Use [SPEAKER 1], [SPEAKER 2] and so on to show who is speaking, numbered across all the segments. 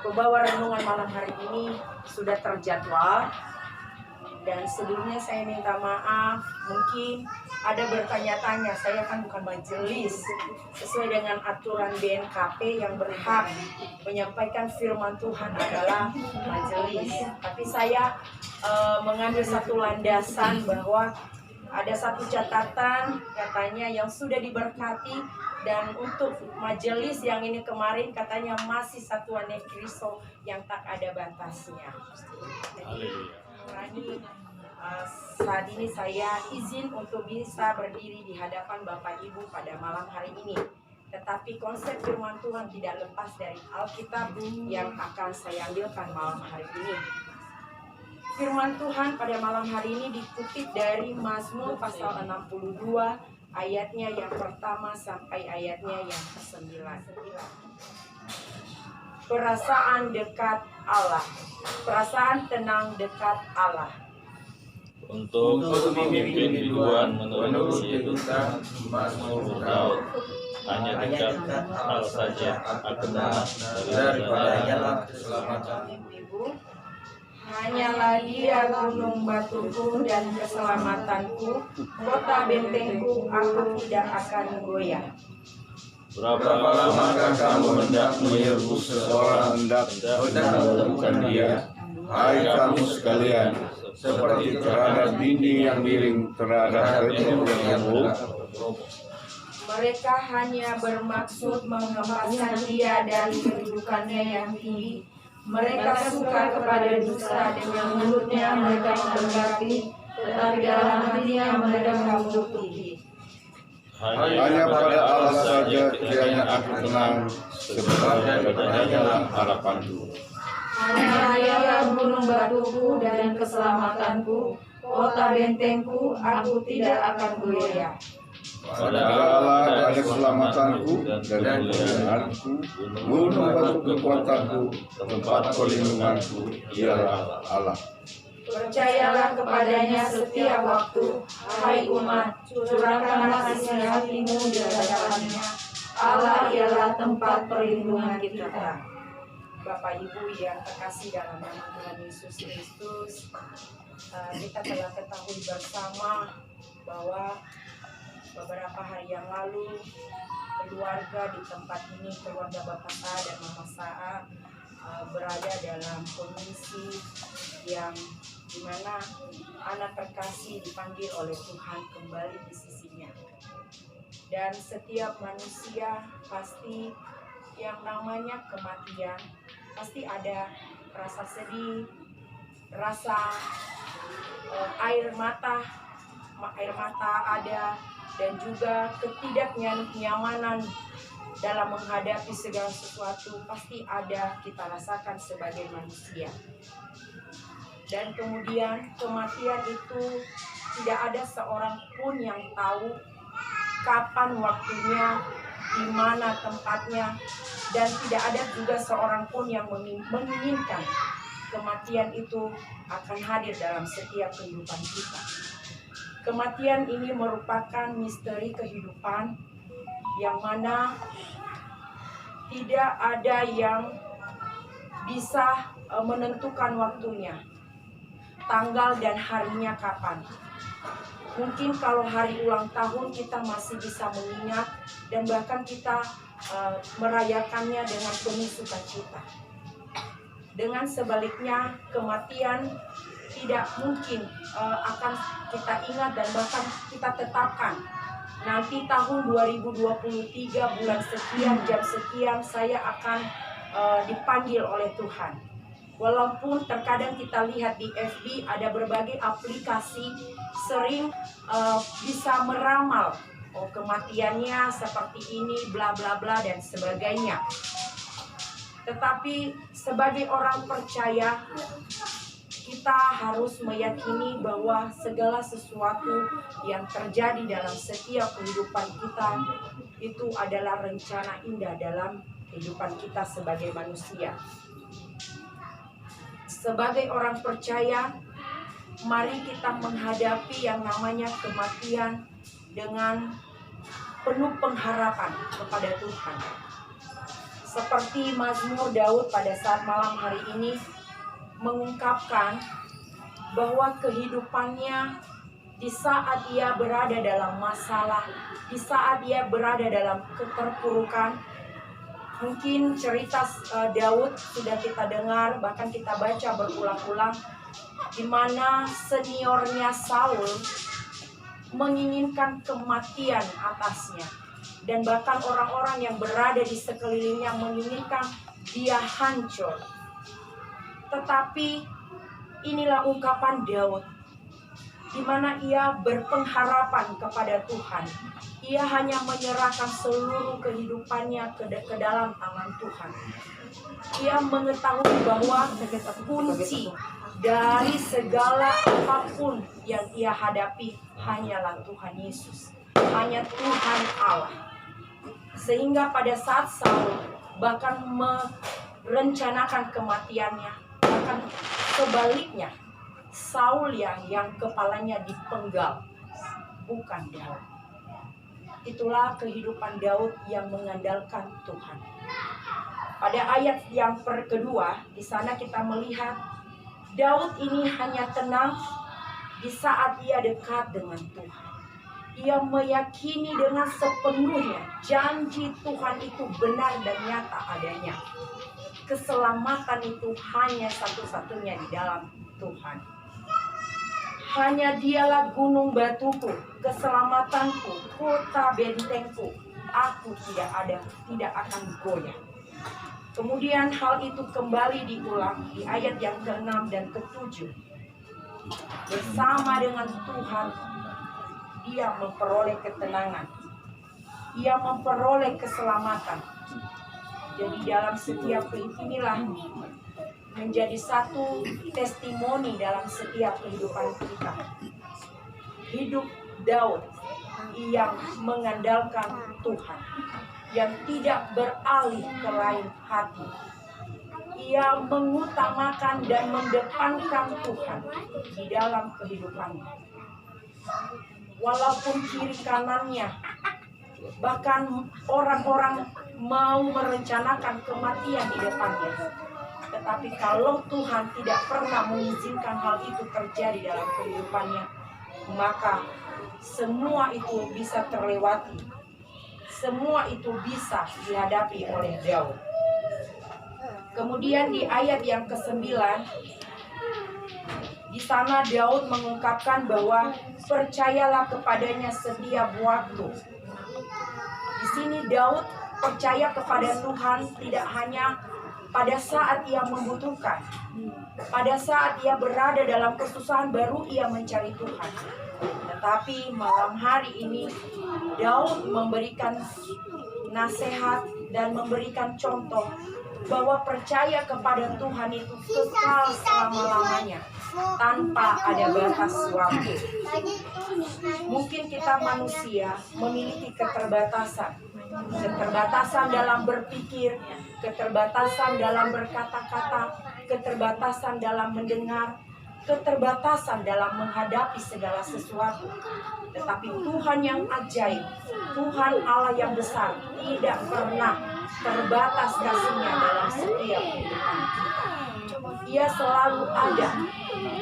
[SPEAKER 1] Pembawa renungan malam hari ini sudah terjadwal, dan sebelumnya saya minta maaf. Mungkin ada bertanya-tanya, saya kan bukan majelis sesuai dengan aturan BNKP yang berhak menyampaikan firman Tuhan adalah majelis, tapi saya mengambil satu landasan bahwa ada satu catatan katanya yang sudah diberkati, dan untuk majelis yang ini kemarin katanya masih satuan Kristus yang tak ada batasnya. Jadi saat ini saya izin untuk bisa berdiri di hadapan Bapak Ibu pada malam hari ini. Tetapi konsep firman Tuhan tidak lepas dari Alkitab yang akan saya ambilkan malam hari ini. Firman Tuhan pada malam hari ini dikutip dari Mazmur pasal 62 ayatnya yang pertama sampai ayatnya yang ke-9. Perasaan dekat Allah, perasaan tenang dekat Allah.
[SPEAKER 2] Untuk memimpin biduan menurut cerita Mazmur Daud, hanya dekat Allah saja aku tenang, daripadanya lah keselamatan.
[SPEAKER 1] Hanyalah Dia gunung batuku dan keselamatanku, kota bentengku, aku tidak akan goyah.
[SPEAKER 2] Berapa lamakah kamu hendak menyerbu seseorang hendak menemukan dia? Hai kamu sekalian, seperti terhadap dinding yang miring terhadap tembok yang roboh.
[SPEAKER 1] Mereka hanya bermaksud menghempaskan dia dari kedudukannya yang tinggi. Mereka suka kepada dusta, dengan mulutnya mereka memberkati, tetapi dalam hatinya mereka menutupi.
[SPEAKER 2] Hanya pada Allah saja kiranya aku tenang, sebab daripadanya lah harapanku.
[SPEAKER 1] Hanyalah gunung batuku dan keselamatanku, kota bentengku, aku tidak akan goyah.
[SPEAKER 2] Pada Allah ada keselamatanku dan kemuliaanku, gunung batu kekuatanku, tempat perlindunganku, ialah Allah.
[SPEAKER 1] Percayalah kepadanya setiap waktu, hai umat, curahkanlah isi hatimu di hadapannya. Allah ialah tempat perlindungan kita. Bapak Ibu yang terkasih dalam nama Tuhan Yesus Kristus, kita telah ketahui bersama bahwa beberapa hari yang lalu keluarga di tempat ini, keluarga Bapak Sa dan Mama Sa, berada dalam kondisi yang dimana anak terkasih dipanggil oleh Tuhan kembali di sisinya. Dan setiap manusia pasti yang namanya kematian, pasti ada rasa sedih, rasa air mata ada, dan juga ketidaknyamanan dalam menghadapi segala sesuatu pasti ada kita rasakan sebagai manusia. Dan kemudian kematian itu tidak ada seorang pun yang tahu kapan waktunya, di mana tempatnya, dan tidak ada juga seorang pun yang menginginkan kematian itu akan hadir dalam setiap kehidupan kita. Kematian ini merupakan misteri kehidupan yang mana tidak ada yang bisa menentukan waktunya, tanggal dan harinya kapan. Mungkin kalau hari ulang tahun kita masih bisa mengingat dan bahkan kita merayakannya dengan penuh sukacita. Dengan sebaliknya, kematian tidak mungkin akan kita ingat dan bahkan kita tetapkan. Nanti tahun 2023 bulan sekian jam sekian saya akan dipanggil oleh Tuhan. Walaupun terkadang kita lihat di FB ada berbagai aplikasi sering bisa meramal kematiannya seperti ini, bla bla bla dan sebagainya. Tetapi sebagai orang percaya, kita harus meyakini bahwa segala sesuatu yang terjadi dalam setiap kehidupan kita itu adalah rencana indah dalam kehidupan kita sebagai manusia. Sebagai orang percaya, mari kita menghadapi yang namanya kematian dengan penuh pengharapan kepada Tuhan. seperti Mazmur Daud pada saat malam hari ini mengungkapkan bahwa kehidupannya di saat ia berada dalam masalah, di saat ia berada dalam keterpurukan. Mungkin cerita Daud sudah kita dengar, bahkan kita baca berulang-ulang, di mana seniornya Saul menginginkan kematian atasnya, dan bahkan orang-orang yang berada di sekelilingnya menginginkan dia hancur. Tetapi inilah ungkapan Daud, di mana ia berpengharapan kepada Tuhan. Ia hanya menyerahkan seluruh kehidupannya ke dalam tangan Tuhan. Ia mengetahui bahwa kunci dari segala apapun yang ia hadapi hanyalah Tuhan Yesus, hanya Tuhan Allah. Sehingga pada saat Saul bahkan merencanakan kematiannya, bahkan sebaliknya Saul yang kepalanya dipenggal, bukan Daud. Itulah kehidupan Daud yang mengandalkan Tuhan. Pada ayat yang kedua, di sana kita melihat Daud ini hanya tenang di saat ia dekat dengan Tuhan. Ia meyakini dengan sepenuhnya janji Tuhan itu benar dan nyata adanya. Keselamatan itu hanya satu-satunya di dalam Tuhan. Hanya dialah gunung batuku, keselamatanku, kota bentengku. Aku tidak akan goyah. Kemudian hal itu kembali diulang di ayat yang ke-6 dan ke-7. Bersama dengan Tuhan, dia memperoleh ketenangan. Ia memperoleh keselamatan. Jadi dalam setiap inilah menjadi satu testimoni dalam setiap kehidupan kita. Hidup Daud yang mengandalkan Tuhan, yang tidak beralih ke lain hati. Ia mengutamakan dan mendepankan Tuhan di dalam kehidupannya. Walaupun kiri kanannya, bahkan orang-orang mau merencanakan kematian di depannya, tetapi kalau Tuhan tidak pernah mengizinkan hal itu terjadi dalam kehidupannya, maka semua itu bisa terlewati. Semua itu bisa dihadapi oleh Daud. Kemudian di ayat yang ke-9, di sana Daud mengungkapkan bahwa percayalah kepadanya setiap waktu. Di sini Daud percaya kepada Tuhan tidak hanya pada saat ia membutuhkan, pada saat ia berada dalam kesusahan baru ia mencari Tuhan. Tetapi malam hari ini Daud memberikan nasihat dan memberikan contoh bahwa percaya kepada Tuhan itu kekal selama-lamanya, tanpa ada batas waktu. Mungkin kita manusia memiliki keterbatasan dalam berpikir, keterbatasan dalam berkata-kata, keterbatasan dalam mendengar, keterbatasan dalam menghadapi segala sesuatu. Tetapi Tuhan yang ajaib, Tuhan Allah yang besar, tidak pernah terbatas kasih-Nya dalam setiap kehidupan kita. Ia selalu ada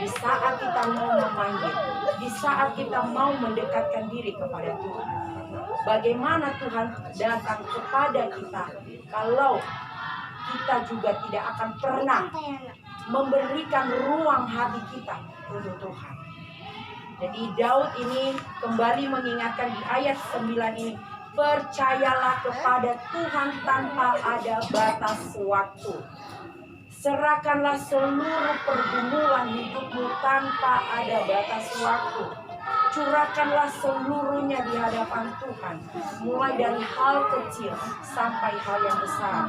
[SPEAKER 1] di saat kita mau memanggil, di saat kita mau mendekatkan diri kepada Tuhan. Bagaimana Tuhan datang kepada kita kalau kita juga tidak akan pernah memberikan ruang hati kita untuk Tuhan. Jadi Daud ini kembali mengingatkan di ayat 9 ini, percayalah kepada Tuhan tanpa ada batas waktu. Serahkanlah seluruh pergumulan hidupmu tanpa ada batas waktu. Curahkanlah seluruhnya di hadapan Tuhan, mulai dari hal kecil sampai hal yang besar.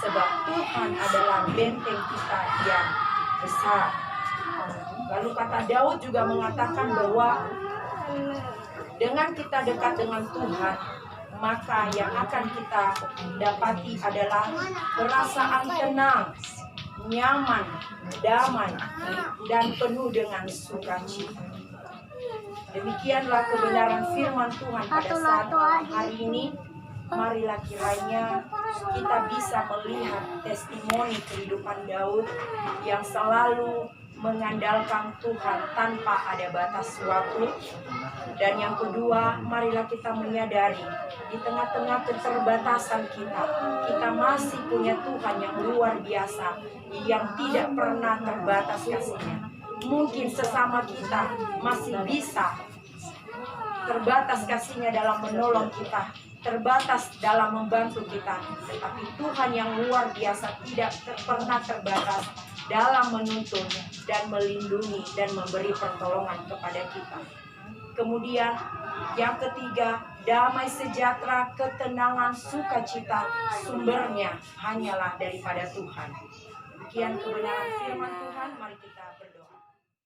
[SPEAKER 1] Sebab Tuhan adalah benteng kita yang besar. Lalu kata Daud juga mengatakan bahwa dengan kita dekat dengan Tuhan, maka yang akan kita dapati adalah perasaan tenang, nyaman, damai, dan penuh dengan sukacita. Demikianlah kebenaran firman Tuhan pada saat hari ini. marilah kiranya kita bisa melihat testimoni kehidupan Daud yang selalu mengandalkan Tuhan tanpa ada batas waktu. Dan yang kedua, marilah kita menyadari di tengah-tengah keterbatasan kita, kita masih punya Tuhan yang luar biasa, yang tidak pernah terbatas kasih-Nya. Mungkin sesama kita masih bisa terbatas kasih-Nya dalam menolong kita, terbatas dalam membantu kita, tetapi Tuhan yang luar biasa tidak pernah terbatas dalam menuntun dan melindungi dan memberi pertolongan kepada kita. Kemudian yang ketiga, damai sejahtera, ketenangan, sukacita, sumbernya hanyalah daripada Tuhan. Demikian kebenaran firman Tuhan, mari kita berdoa.